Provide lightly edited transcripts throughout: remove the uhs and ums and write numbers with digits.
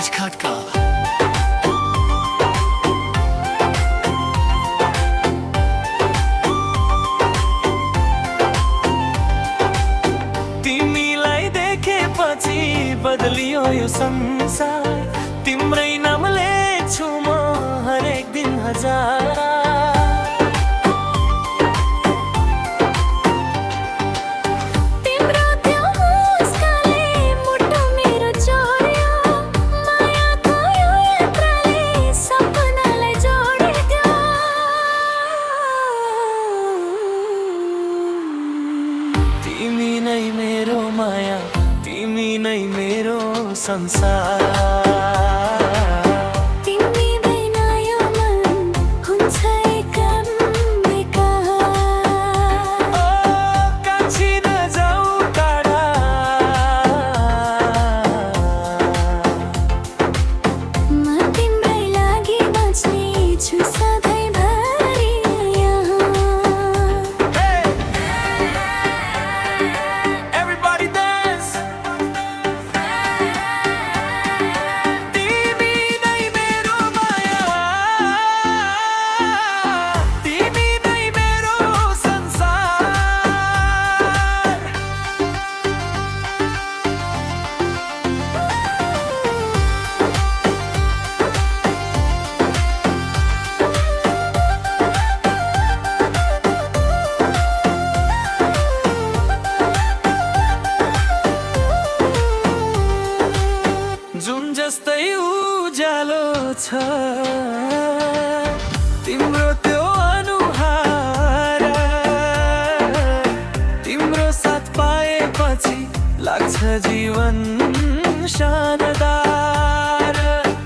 सूरज खटका। तिमीलाई देखेपछि बदलियो यो संसार, तिम्रै नामले छु म हरेक दिन हजार। तिमी नै मेरो माया, तिमी नै मेरो संसार। तिमी बिना यो मन हुन्छ एकदम बेकार। ओ कान्छी नजाऊ टाढा, म तिम्रै लागि बाँच्ने छु सधैँभरि यहाँ। Everybody dance. तिमी नै मेरो माया, तिमी नै मेरो संसार। जुन जस्तै उज्यालो छ तिम्रो त्यो अनुहार, तिम्रो साथ पाएपछि लाग्छ जीवन शानदार।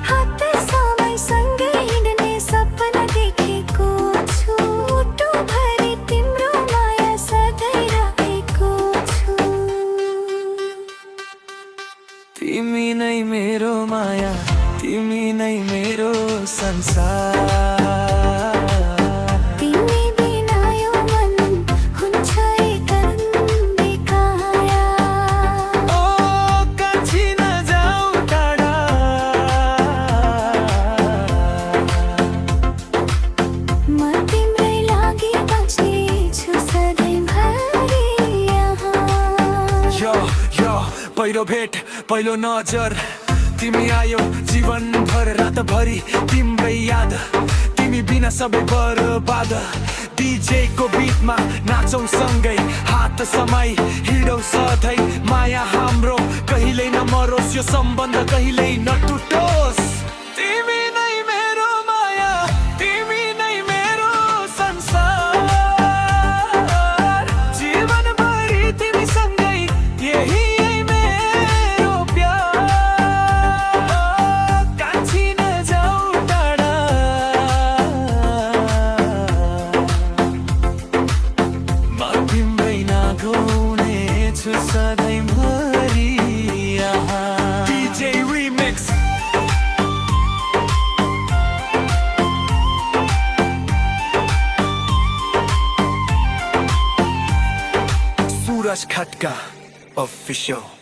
हात सबैसँगै हिँड्ने सपना देखेको छु, मुटुभरि तिम्रो माया सधैँ राखेको छु। तिमी नै मेरो माया, तिमी नै मेरो संसार। तिमी बिना यो मन हुन्छ एकदम बेकार। ओ कान्छी नजाऊ टाढा, म तिम्रै लागि बाँच्ने छु सधैँभरि यहाँ। यो पहिलो भेट पहिलो नजर, तिमी आयो जीवनभर रातभरि तिम्रै याद, तिमी बिना सबै बर्बाद। डीजे को बीटमा नाचौं सँगै, हात समाई हिँडौं सधैँ। माया हाम्रो कहिल्यै नमरोस्, यो सम्बन्ध कहिल्यै नटुटोस्। तिमी नै मेरो माया, तिमी नै मेरो संसार। जीवनभरि तिमीसँगै यही मेरो प्यार। कान्छी नजाऊ टाढा, म तिम्रै नाघाउने छु सधैँभरि यहाँ। DJ Remix। सूरज खटका Official।